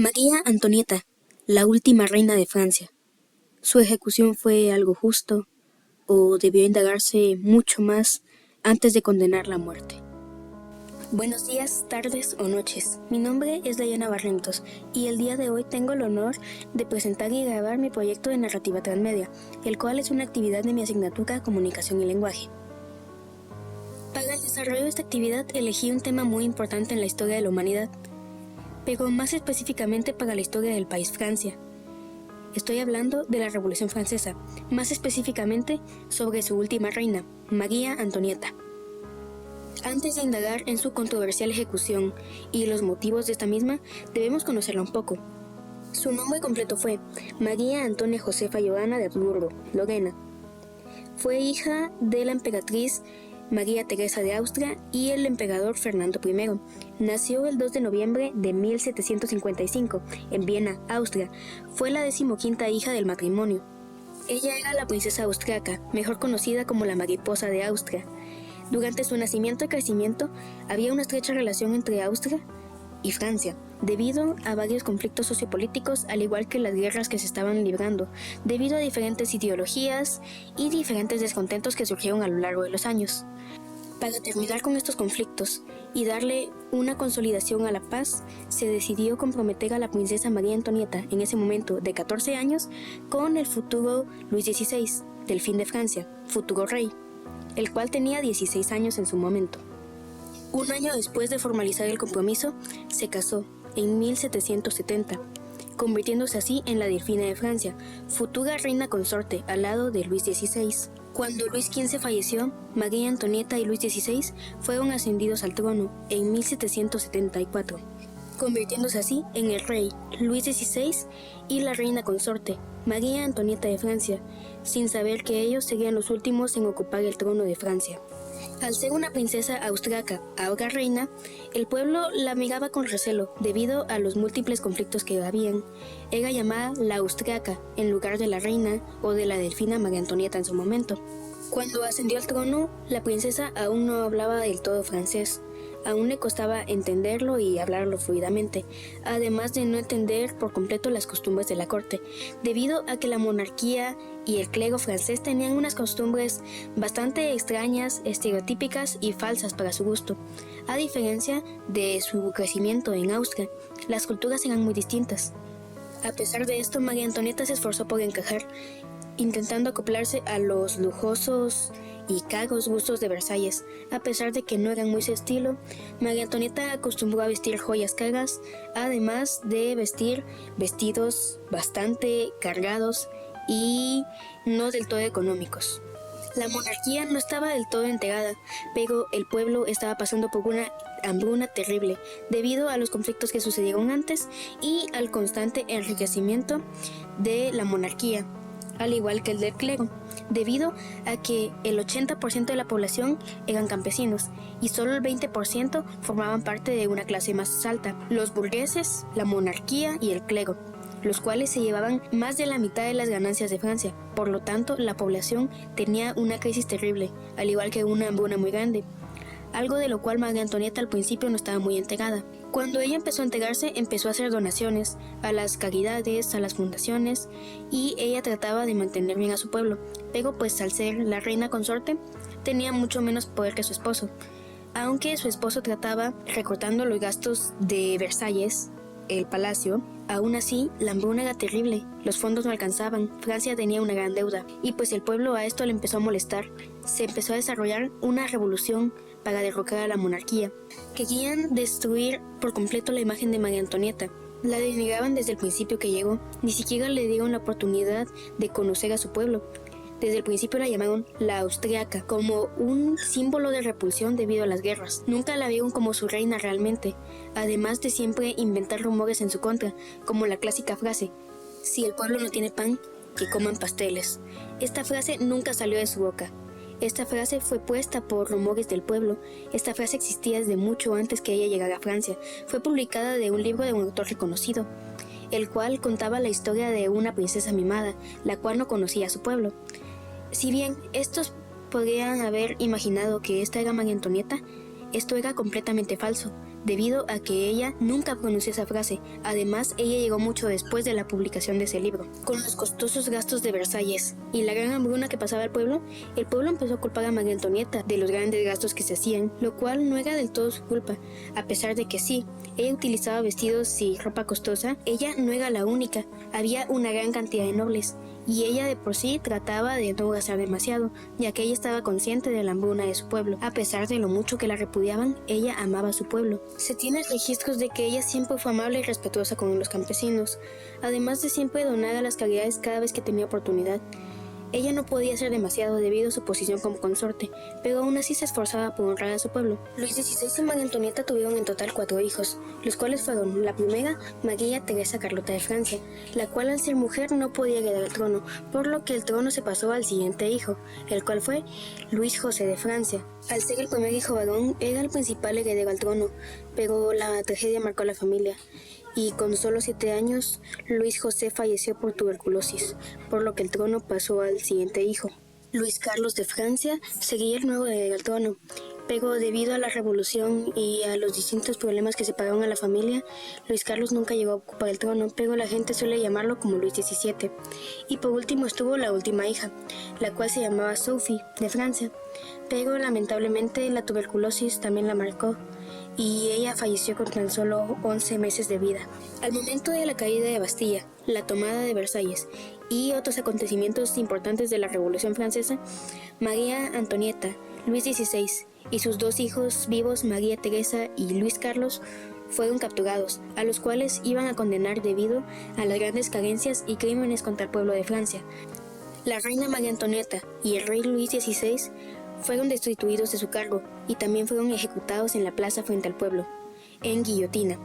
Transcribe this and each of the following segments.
María Antonieta, la última reina de Francia. ¿Su ejecución fue algo justo o debió indagarse mucho más antes de condenarla a muerte? Buenos días, tardes o noches. Mi nombre es Dayana Barrientos y el día de hoy tengo el honor de presentar y grabar mi proyecto de narrativa transmedia, el cual es una actividad de mi asignatura Comunicación y Lenguaje. Para el desarrollo de esta actividad elegí un tema muy importante en la historia de la humanidad, pero más específicamente para la historia del país Francia. Estoy hablando de la Revolución Francesa, más específicamente sobre su última reina, María Antonieta. Antes de indagar en su controversial ejecución y los motivos de esta misma, debemos conocerla un poco. Su nombre completo fue María Antonia Josefa Johanna de Habsburgo, Lorena. Fue hija de la emperatriz María Teresa de Austria y el emperador Fernando I. Nació el 2 de noviembre de 1755 en Viena, Austria. Fue la 15ª hija del matrimonio. Ella era la princesa austriaca, mejor conocida como la mariposa de Austria. Durante su nacimiento y crecimiento había una estrecha relación entre Austria y Francia, debido a varios conflictos sociopolíticos, al igual que las guerras que se estaban librando, debido a diferentes ideologías y diferentes descontentos que surgieron a lo largo de los años. Para terminar con estos conflictos y darle una consolidación a la paz, se decidió comprometer a la princesa María Antonieta, en ese momento de 14 años, con el futuro Luis XVI, delfín de Francia, futuro rey, el cual tenía 16 años en su momento. Un año después de formalizar el compromiso, se casó en 1770, convirtiéndose así en la delfina de Francia, futura reina consorte al lado de Luis XVI. Cuando Luis XV falleció, María Antonieta y Luis XVI fueron ascendidos al trono en 1774, convirtiéndose así en el rey Luis XVI y la reina consorte, María Antonieta de Francia, sin saber que ellos serían los últimos en ocupar el trono de Francia. Al ser una princesa austriaca, ahora reina, el pueblo la miraba con recelo debido a los múltiples conflictos que habían. Era llamada la austriaca en lugar de la reina o de la delfina María Antonieta en su momento. Cuando ascendió al trono, la princesa aún no hablaba del todo francés. Aún le costaba entenderlo y hablarlo fluidamente, además de no entender por completo las costumbres de la corte, debido a que la monarquía y el clero francés tenían unas costumbres bastante extrañas, estereotípicas y falsas para su gusto. A diferencia de su crecimiento en Austria, las culturas eran muy distintas. A pesar de esto, María Antonieta se esforzó por encajar, intentando acoplarse a los lujosos y caros gustos de Versalles. A pesar de que no eran muy su estilo, María Antonieta acostumbró a vestir joyas caras, además de vestir vestidos bastante cargados y no del todo económicos. La monarquía no estaba del todo enterada, pero el pueblo estaba pasando por una hambruna terrible debido a los conflictos que sucedieron antes y al constante enriquecimiento de la monarquía, al igual que el del clero, debido a que el 80% de la población eran campesinos y solo el 20% formaban parte de una clase más alta, los burgueses, la monarquía y el clero, los cuales se llevaban más de la mitad de las ganancias de Francia. Por lo tanto, la población tenía una crisis terrible, al igual que una hambruna muy grande, algo de lo cual María Antonieta al principio no estaba muy enterada. Cuando ella empezó a enterarse, empezó a hacer donaciones a las caridades, a las fundaciones, y ella trataba de mantener bien a su pueblo, pero pues al ser la reina consorte, tenía mucho menos poder que su esposo. Aunque su esposo trataba recortando los gastos de Versalles, el palacio, aún así la hambruna era terrible, los fondos no alcanzaban, Francia tenía una gran deuda, y pues el pueblo a esto le empezó a molestar. Se empezó a desarrollar una revolución para derrocar a la monarquía. Querían destruir por completo la imagen de María Antonieta. La denigraban desde el principio que llegó, ni siquiera le dieron la oportunidad de conocer a su pueblo. Desde el principio la llamaron la austriaca, como un símbolo de repulsión debido a las guerras. Nunca la vieron como su reina realmente, además de siempre inventar rumores en su contra, como la clásica frase: si el pueblo no tiene pan, que coman pasteles. Esta frase nunca salió de su boca. Esta frase fue puesta por rumores del pueblo. Esta frase existía desde mucho antes que ella llegara a Francia. Fue publicada de un libro de un autor reconocido, el cual contaba la historia de una princesa mimada, la cual no conocía a su pueblo. Si bien estos podrían haber imaginado que esta era María Antonieta, esto era completamente falso. debido a que ella nunca pronunció esa frase. Además, ella llegó mucho después de la publicación de ese libro. Con los costosos gastos de Versalles y la gran hambruna que pasaba el pueblo empezó a culpar a María Antonieta de los grandes gastos que se hacían, lo cual no era del todo su culpa, a pesar de que sí, ella utilizaba vestidos y ropa costosa. Ella no era la única, había una gran cantidad de nobles, y ella de por sí trataba de no gastar demasiado, ya que ella estaba consciente de la hambruna de su pueblo. A pesar de lo mucho que la repudiaban, ella amaba a su pueblo. Se tienen registros de que ella siempre fue amable y respetuosa con los campesinos, además de siempre donar a las caridades cada vez que tenía oportunidad. Ella no podía hacer demasiado debido a su posición como consorte, pero aún así se esforzaba por honrar a su pueblo. Luis XVI y María Antonieta tuvieron en total 4 hijos, los cuales fueron: la primera, María Teresa Carlota de Francia, la cual al ser mujer no podía heredar el trono, por lo que el trono se pasó al siguiente hijo, el cual fue Luis José de Francia. Al ser el primer hijo varón, era el principal heredero al trono, pero la tragedia marcó a la familia. Y con solo 7 años, Luis José falleció por tuberculosis, por lo que el trono pasó al siguiente hijo. Luis Carlos de Francia seguía el nuevo heredero al trono, pero debido a la revolución y a los distintos problemas que separaron a la familia, Luis Carlos nunca llegó a ocupar el trono, pero la gente suele llamarlo como Luis XVII. Y por último estuvo la última hija, la cual se llamaba Sophie, de Francia, pero lamentablemente la tuberculosis también la marcó, y ella falleció con tan solo 11 meses de vida. Al momento de la caída de Bastilla, la tomada de Versalles y otros acontecimientos importantes de la Revolución Francesa, María Antonieta, Luis XVI y sus 2 hijos vivos, María Teresa y Luis Carlos, fueron capturados, a los cuales iban a condenar debido a las grandes carencias y crímenes contra el pueblo de Francia. La reina María Antonieta y el rey Luis XVI fueron destituidos de su cargo y también fueron ejecutados en la plaza frente al pueblo, en guillotina,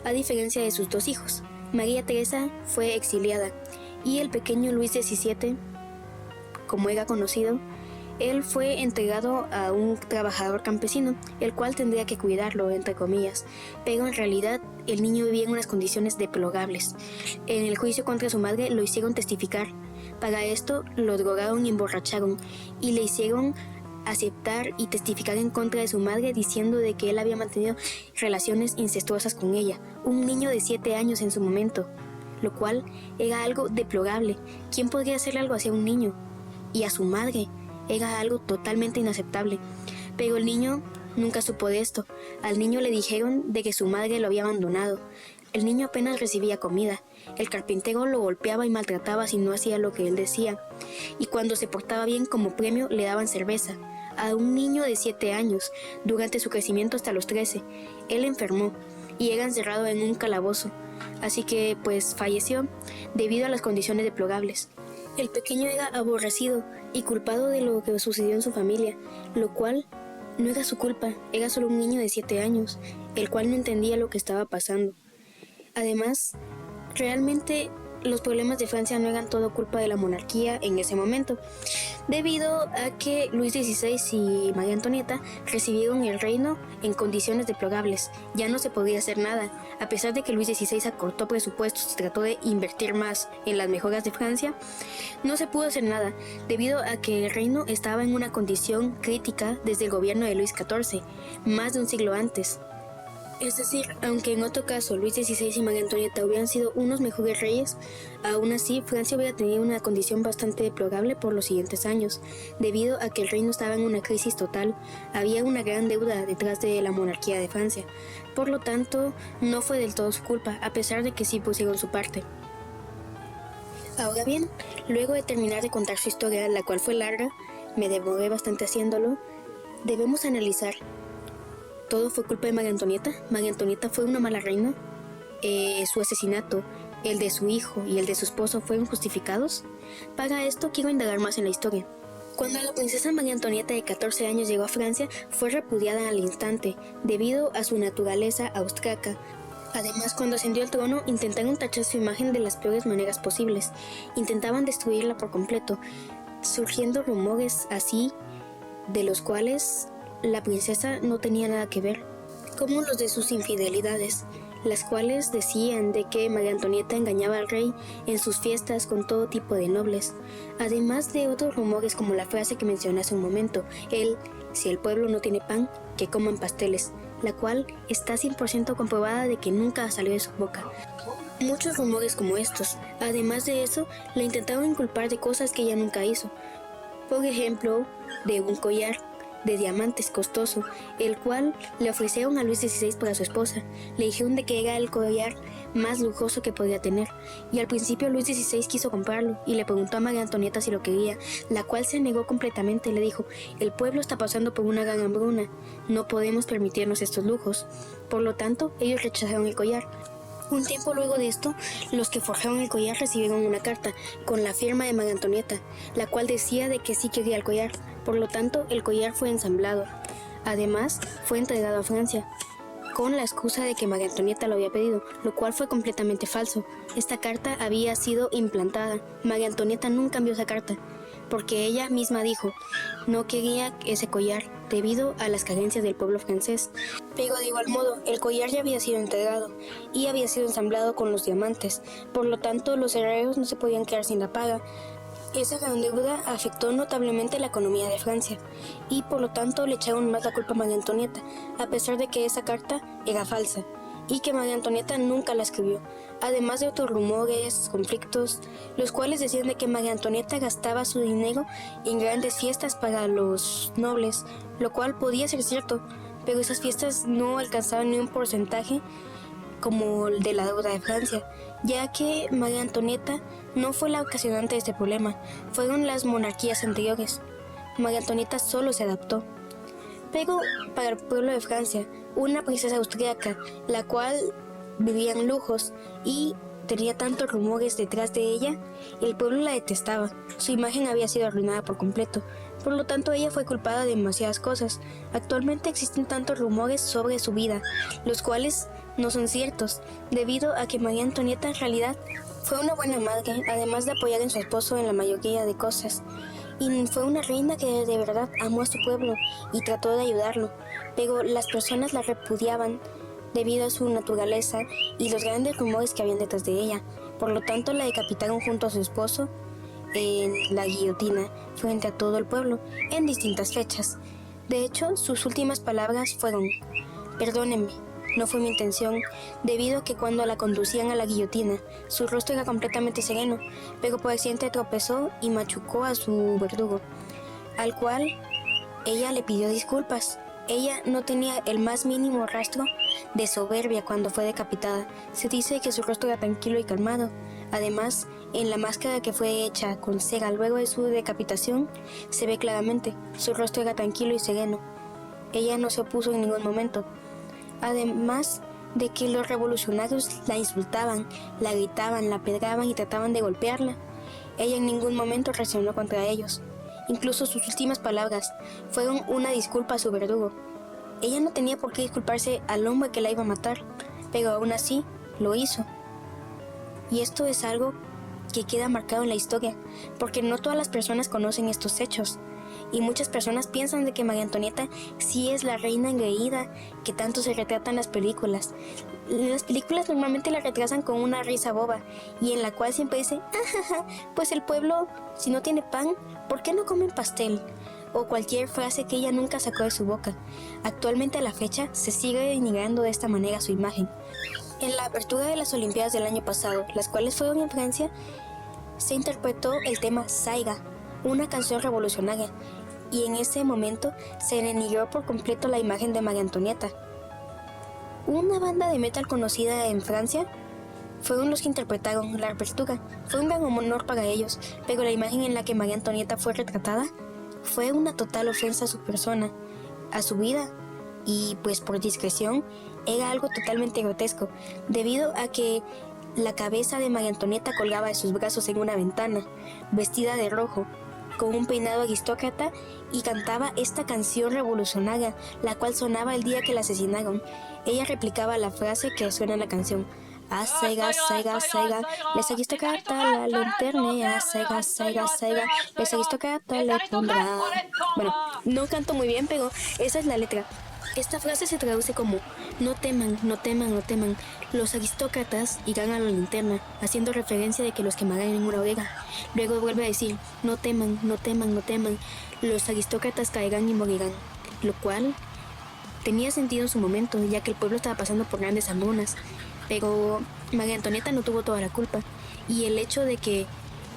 a diferencia de sus 2 hijos. María Teresa fue exiliada y el pequeño Luis XVII, como era conocido, él fue entregado a un trabajador campesino, el cual tendría que cuidarlo, entre comillas, pero en realidad el niño vivía en unas condiciones deplorables. En el juicio contra su madre lo hicieron testificar. Para esto lo drogaron y emborracharon y le hicieron aceptar y testificar en contra de su madre, diciendo de que él había mantenido relaciones incestuosas con ella, un niño de 7 años en su momento, lo cual era algo deplorable. ¿Quién podría hacer algo hacia un niño? Y a su madre era algo totalmente inaceptable. Pero el niño nunca supo de esto. Al niño le dijeron de que su madre lo había abandonado. El niño apenas recibía comida. El carpintero lo golpeaba y maltrataba si no hacía lo que él decía. Y cuando se portaba bien, como premio le daban cerveza. A un niño de 7 años, durante su crecimiento hasta los 13, él enfermó y era encerrado en un calabozo. Así que, pues, falleció debido a las condiciones deplorables. El pequeño era aborrecido y culpado de lo que sucedió en su familia, lo cual no era su culpa, era solo un niño de 7 años, el cual no entendía lo que estaba pasando. Además, realmente los problemas de Francia no eran todo culpa de la monarquía en ese momento, debido a que Luis XVI y María Antonieta recibieron el reino en condiciones deplorables. Ya no se podía hacer nada, a pesar de que Luis XVI acortó presupuestos y trató de invertir más en las mejoras de Francia. No se pudo hacer nada, debido a que el reino estaba en una condición crítica desde el gobierno de Luis XIV, más de un siglo antes. Es decir, aunque en otro caso Luis XVI y María Antonieta hubieran sido unos mejores reyes, aún así Francia hubiera tenido una condición bastante deplorable por los siguientes años, debido a que el reino estaba en una crisis total. Había una gran deuda detrás de la monarquía de Francia. Por lo tanto, no fue del todo su culpa, a pesar de que sí pusieron su parte. Ahora bien, luego de terminar de contar su historia, la cual fue larga, me demoré bastante haciéndolo, debemos analizar: ¿todo fue culpa de María Antonieta? ¿María Antonieta fue una mala reina? ¿Su asesinato, el de su hijo y el de su esposo fueron justificados? Para esto quiero indagar más en la historia. Cuando la princesa María Antonieta de 14 años llegó a Francia, fue repudiada al instante, debido a su naturaleza austríaca. Además, cuando ascendió al trono, intentaron tachar su imagen de las peores maneras posibles. Intentaban destruirla por completo, surgiendo rumores así, de los cuales la princesa no tenía nada que ver, como los de sus infidelidades, las cuales decían de que María Antonieta engañaba al rey en sus fiestas con todo tipo de nobles, además de otros rumores como la frase que mencioné hace un momento: si el pueblo no tiene pan, que coman pasteles, la cual está 100% comprobada de que nunca salió de su boca. Muchos rumores como estos. Además de eso, la intentaron inculpar de cosas que ella nunca hizo. Por ejemplo, de un collar de diamantes costoso, el cual le ofrecieron a Luis XVI para su esposa. Le dijeron de que era el collar más lujoso que podía tener, y al principio Luis XVI quiso comprarlo y le preguntó a María Antonieta si lo quería, la cual se negó completamente y le dijo: el pueblo está pasando por una gran hambruna, no podemos permitirnos estos lujos. Por lo tanto, ellos rechazaron el collar. Un tiempo luego de esto, los que forjaron el collar recibieron una carta con la firma de María Antonieta, la cual decía de que sí quería el collar. Por lo tanto, el collar fue ensamblado. Además, fue entregado a Francia, con la excusa de que María Antonieta lo había pedido, lo cual fue completamente falso. Esta carta había sido implantada. María Antonieta nunca envió esa carta, porque ella misma dijo no quería ese collar debido a las carencias del pueblo francés. Pero de igual modo, el collar ya había sido entregado y había sido ensamblado con los diamantes, por lo tanto los herreros no se podían quedar sin la paga. Esa gran deuda afectó notablemente la economía de Francia y por lo tanto le echaron más la culpa a María Antonieta, a pesar de que esa carta era falsa y que María Antonieta nunca la escribió, además de otros rumores, conflictos, los cuales decían de que María Antonieta gastaba su dinero en grandes fiestas para los nobles, lo cual podía ser cierto, pero esas fiestas no alcanzaban ni un porcentaje como el de la deuda de Francia, ya que María Antonieta no fue la ocasionante de este problema, fueron las monarquías anteriores. María Antonieta solo se adaptó. Pero para el pueblo de Francia, una princesa austríaca, la cual vivía en lujos y tenía tantos rumores detrás de ella, el pueblo la detestaba. Su imagen había sido arruinada por completo, por lo tanto ella fue culpada de demasiadas cosas. Actualmente existen tantos rumores sobre su vida, los cuales no son ciertos, debido a que María Antonieta en realidad fue una buena madre, además de apoyar en su esposo en la mayoría de cosas. Y fue una reina que de verdad amó a su pueblo y trató de ayudarlo, pero las personas la repudiaban debido a su naturaleza y los grandes rumores que habían detrás de ella. Por lo tanto, la decapitaron junto a su esposo en la guillotina frente a todo el pueblo en distintas fechas. De hecho, sus últimas palabras fueron: perdónenme, no fue mi intención, debido a que cuando la conducían a la guillotina, su rostro era completamente sereno, pero por accidente tropezó y machucó a su verdugo, al cual ella le pidió disculpas. Ella no tenía el más mínimo rastro de soberbia cuando fue decapitada. Se dice que su rostro era tranquilo y calmado. Además, en la máscara que fue hecha con cera luego de su decapitación, se ve claramente, su rostro era tranquilo y sereno. Ella no se opuso en ningún momento. Además de que los revolucionarios la insultaban, la gritaban, la pedraban y trataban de golpearla, ella en ningún momento reaccionó contra ellos. Incluso sus últimas palabras fueron una disculpa a su verdugo. Ella no tenía por qué disculparse al hombre que la iba a matar, pero aún así lo hizo. Y esto es algo que queda marcado en la historia, porque no todas las personas conocen estos hechos. Y muchas personas piensan de que María Antonieta sí es la reina engreída que tanto se retrata en las películas. Las películas normalmente la retratan con una risa boba y en la cual siempre dice: ajaja, pues el pueblo, si no tiene pan, ¿por qué no comen pastel? O cualquier frase que ella nunca sacó de su boca. Actualmente a la fecha se sigue denigrando de esta manera su imagen. En la apertura de las Olimpiadas del año pasado, las cuales fueron en Francia, se interpretó el tema Saiga, una canción revolucionaria, y en ese momento se denigró por completo la imagen de María Antonieta. Una banda de metal conocida en Francia fueron los que interpretaron la apertura. Fue un gran honor para ellos, pero la imagen en la que María Antonieta fue retratada fue una total ofensa a su persona, a su vida, y pues por discreción era algo totalmente grotesco, debido a que la cabeza de María Antonieta colgaba de sus brazos en una ventana, vestida de rojo, con un peinado aristócrata, y cantaba esta canción revolucionaria, la cual sonaba el día que la asesinaron. Ella replicaba la frase que suena en la canción: Saiga, Saiga, Saiga, les aristócratas la linterna, Saiga, Saiga, Saiga, les aristócratas le pondrá. Bueno, no canto muy bien, pero esa es la letra. Esta frase se traduce como: no teman, no teman, no teman, los aristócratas irán a la linterna, haciendo referencia de que los quemarán en una hoguera. Luego vuelve a decir: no teman, no teman, no teman, los aristócratas caerán y morirán, lo cual Tenía sentido en su momento, ya que el pueblo estaba pasando por grandes hambrunas, pero María Antonieta no tuvo toda la culpa, y el hecho de que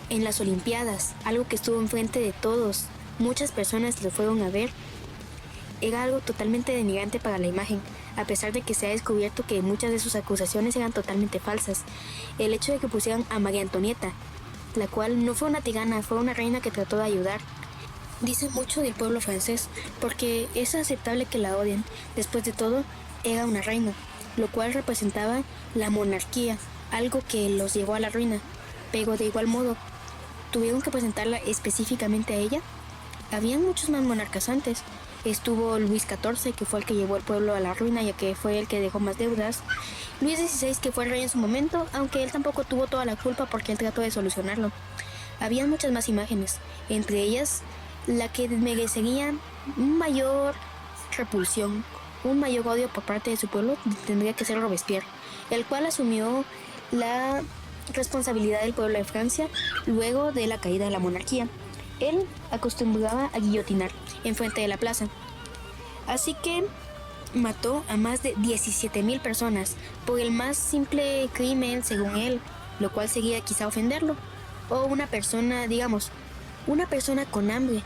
en las Olimpiadas, algo que estuvo enfrente de todos, muchas personas lo fueron a ver, era algo totalmente denigrante para la imagen, a pesar de que se ha descubierto que muchas de sus acusaciones eran totalmente falsas. El hecho de que pusieran a María Antonieta, la cual no fue una tirana, fue una reina que trató de ayudar, dice mucho del pueblo francés, porque es aceptable que la odien. Después de todo, era una reina, lo cual representaba la monarquía, algo que los llevó a la ruina. Pero de igual modo, tuvieron que presentarla específicamente a ella. Habían muchos más monarcas antes. Estuvo Luis XIV, que fue el que llevó al pueblo a la ruina, ya que fue el que dejó más deudas. Luis XVI, que fue el rey en su momento, aunque él tampoco tuvo toda la culpa porque él trató de solucionarlo. Había muchas más imágenes, entre ellas la que merecería mayor repulsión, un mayor odio por parte de su pueblo, tendría que ser Robespierre, el cual asumió la responsabilidad del pueblo de Francia luego de la caída de la monarquía. Él acostumbraba a guillotinar en frente de la plaza, así que mató a más de 17,000 personas por el más simple crimen según él, lo cual seguía quizá ofenderlo, o una persona, digamos, una persona con hambre,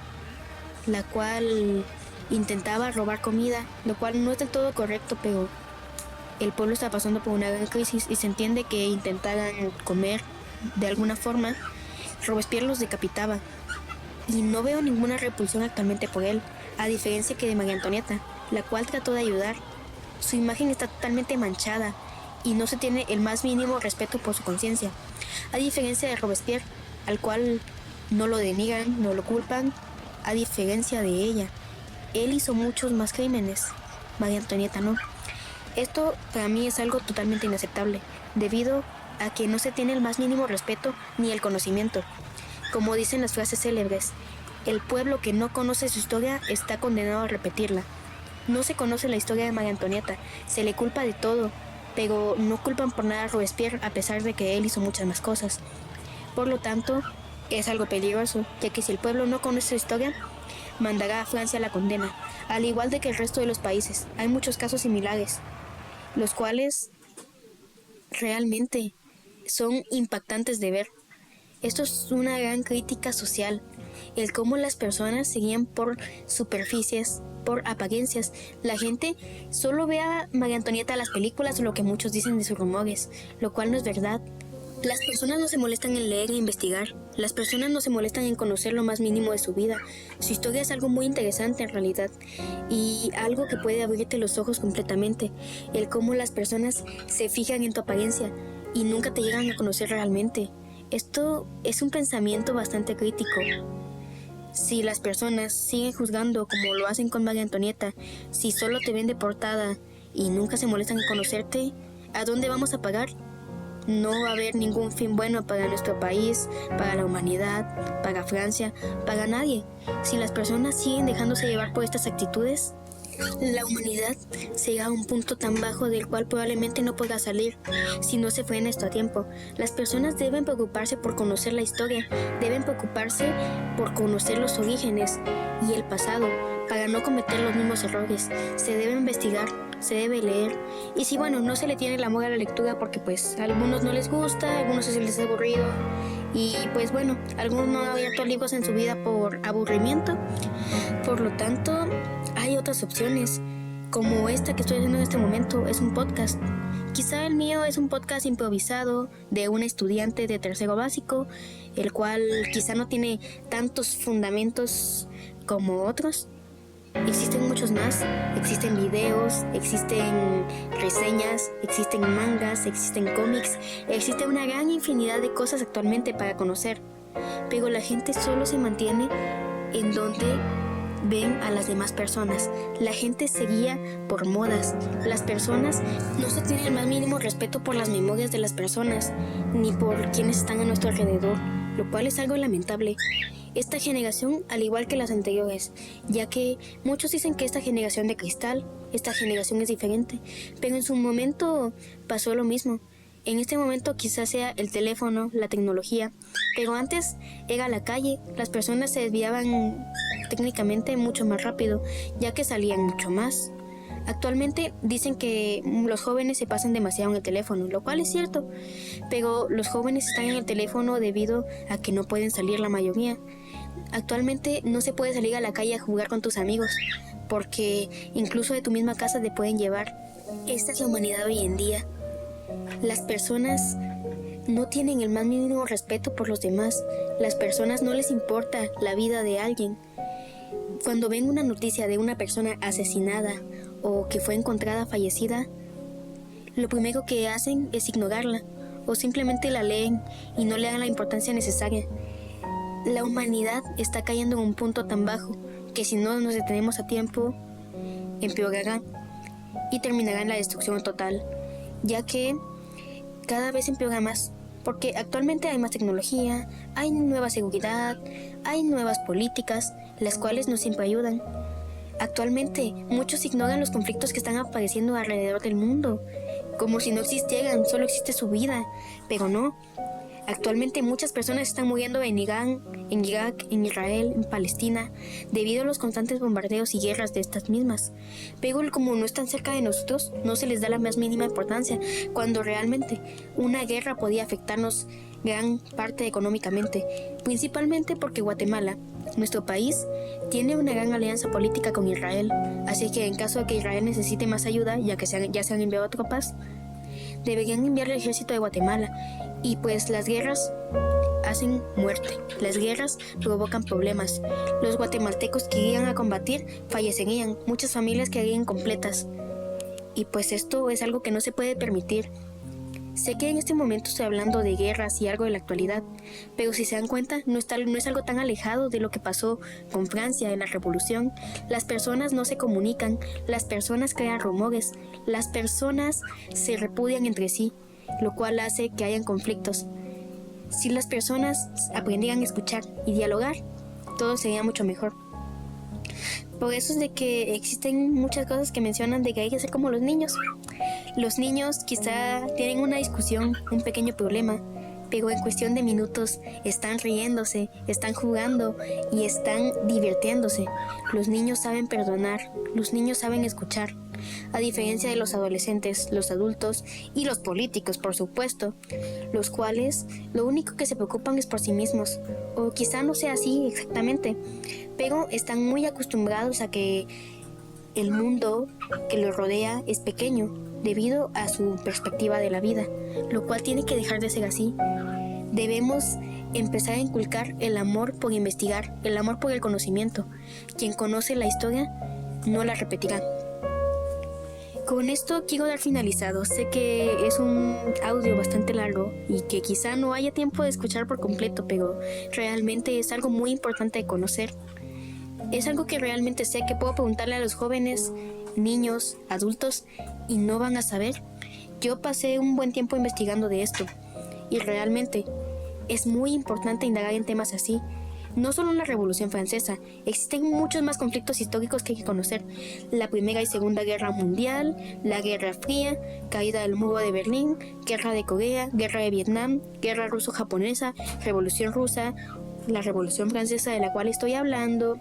la cual intentaba robar comida, lo cual no es del todo correcto, pero el pueblo está pasando por una gran crisis y se entiende que intentaran comer de alguna forma. Robespierre los decapitaba y no veo ninguna repulsión actualmente por él, a diferencia que de María Antonieta, la cual trató de ayudar. Su imagen está totalmente manchada y no se tiene el más mínimo respeto por su conciencia, a diferencia de Robespierre, al cual no lo denigran, no lo culpan, a diferencia de ella. Él hizo muchos más crímenes, María Antonieta no. Esto para mí es algo totalmente inaceptable, debido a que no se tiene el más mínimo respeto ni el conocimiento. Como dicen las frases célebres, el pueblo que no conoce su historia está condenado a repetirla. No se conoce la historia de María Antonieta, se le culpa de todo, pero no culpan por nada a Robespierre a pesar de que él hizo muchas más cosas. Por lo tanto, es algo peligroso, ya que si el pueblo no conoce su historia, mandará a Francia la condena, al igual de que el resto de los países. Hay muchos casos similares, los cuales realmente son impactantes de ver. Esto es una gran crítica social, el cómo las personas seguían por superficies, por apariencias. La gente solo ve a María Antonieta en las películas o lo que muchos dicen de sus rumores, lo cual no es verdad. Las personas no se molestan en leer e investigar. Las personas no se molestan en conocer lo más mínimo de su vida. Su historia es algo muy interesante en realidad y algo que puede abrirte los ojos completamente. El cómo las personas se fijan en tu apariencia y nunca te llegan a conocer realmente. Esto es un pensamiento bastante crítico. Si las personas siguen juzgando como lo hacen con María Antonieta, si solo te ven de portada y nunca se molestan en conocerte, ¿a dónde vamos a pagar? No va a haber ningún fin bueno para nuestro país, para la humanidad, para Francia, para nadie. Si las personas siguen dejándose llevar por estas actitudes, la humanidad llega a un punto tan bajo del cual probablemente no pueda salir si no se frena esto a tiempo. Las personas deben preocuparse por conocer la historia, deben preocuparse por conocer los orígenes y el pasado para no cometer los mismos errores. Se debe investigar, se debe leer, y si bueno, no se le tiene el amor a la lectura porque pues a algunos no les gusta, a algunos se les hace aburrido y pues bueno, algunos no han abierto libros en su vida por aburrimiento. Por lo tanto, hay otras opciones, como esta que estoy haciendo en este momento, es un podcast. Quizá el mío es un podcast improvisado de una estudiante de tercero básico, el cual quizá no tiene tantos fundamentos como otros. Existen muchos más, existen videos, existen reseñas, existen mangas, existen cómics, existe una gran infinidad de cosas actualmente para conocer, pero la gente solo se mantiene en donde ven a las demás personas. La gente se guía por modas. Las personas no se tienen el más mínimo respeto por las memorias de las personas, ni por quienes están a nuestro alrededor, lo cual es algo lamentable. Esta generación, al igual que las anteriores, ya que muchos dicen que esta generación de cristal, esta generación es diferente, pero en su momento pasó lo mismo. En este momento quizás sea el teléfono, la tecnología, pero antes era la calle. Las personas se desviaban técnicamente mucho más rápido, ya que salían mucho más. Actualmente dicen que los jóvenes se pasan demasiado en el teléfono, lo cual es cierto, pero los jóvenes están en el teléfono debido a que no pueden salir la mayoría. Actualmente no se puede salir a la calle a jugar con tus amigos, porque incluso de tu misma casa te pueden llevar. Esta es la humanidad hoy en día. Las personas no tienen el más mínimo respeto por los demás. Las personas no les importa la vida de alguien. Cuando ven una noticia de una persona asesinada o que fue encontrada fallecida, lo primero que hacen es ignorarla o simplemente la leen y no le dan la importancia necesaria. La humanidad está cayendo en un punto tan bajo que si no nos detenemos a tiempo, empeorará y terminará en la destrucción total, ya que cada vez empeora más, porque actualmente hay más tecnología, hay nueva seguridad, hay nuevas políticas, las cuales no siempre ayudan. Actualmente muchos ignoran los conflictos que están apareciendo alrededor del mundo, como si no existieran, solo existe su vida, pero no. Actualmente muchas personas están muriendo en Irán, en Irak, en Israel, en Palestina, debido a los constantes bombardeos y guerras de estas mismas. Pero como no están cerca de nosotros, no se les da la más mínima importancia, cuando realmente una guerra podía afectarnos gran parte económicamente, principalmente porque Guatemala, nuestro país, tiene una gran alianza política con Israel, así que en caso de que Israel necesite más ayuda, ya que ya se han enviado tropas, deberían enviar el ejército de Guatemala. Y pues las guerras hacen muerte, las guerras provocan problemas. Los guatemaltecos que irían a combatir fallecerían, muchas familias quedarían incompletas. Y pues esto es algo que no se puede permitir. Sé que en este momento estoy hablando de guerras y algo de la actualidad, pero si se dan cuenta, no es algo tan alejado de lo que pasó con Francia en la Revolución. Las personas no se comunican, las personas crean rumores, las personas se repudian entre sí, lo cual hace que hayan conflictos. Si las personas aprendieran a escuchar y dialogar, todo sería mucho mejor. Por eso es de que existen muchas cosas que mencionan de que hay que ser como los niños. Los niños quizá tienen una discusión, un pequeño problema, pero en cuestión de minutos están riéndose, están jugando y están divirtiéndose. Los niños saben perdonar, los niños saben escuchar. A diferencia de los adolescentes, los adultos y los políticos, por supuesto, los cuales lo único que se preocupan es por sí mismos, o quizá no sea así exactamente, pero están muy acostumbrados a que el mundo que los rodea es pequeño debido a su perspectiva de la vida, lo cual tiene que dejar de ser así. Debemos empezar a inculcar el amor por investigar, el amor por el conocimiento. Quien conoce la historia no la repetirá. Con esto quiero dar finalizado. Sé que es un audio bastante largo y que quizá no haya tiempo de escuchar por completo, pero realmente es algo muy importante de conocer. Es algo que realmente sé que puedo preguntarle a los jóvenes, niños, adultos y no van a saber. Yo pasé un buen tiempo investigando de esto y realmente es muy importante indagar en temas así. No solo en la Revolución Francesa, existen muchos más conflictos históricos que hay que conocer. La Primera y Segunda Guerra Mundial, la Guerra Fría, caída del muro de Berlín, Guerra de Corea, Guerra de Vietnam, Guerra Ruso-Japonesa, Revolución Rusa, la Revolución Francesa de la cual estoy hablando.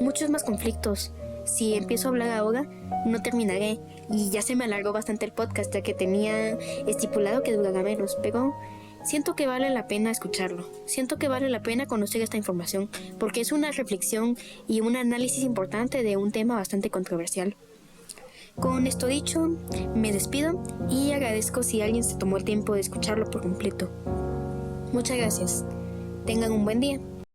Muchos más conflictos. Si empiezo a hablar ahora, no terminaré. Y ya se me alargó bastante el podcast, ya que tenía estipulado que durara menos, pero siento que vale la pena escucharlo. Siento que vale la pena conocer esta información, porque es una reflexión y un análisis importante de un tema bastante controversial. Con esto dicho, me despido y agradezco si alguien se tomó el tiempo de escucharlo por completo. Muchas gracias. Tengan un buen día.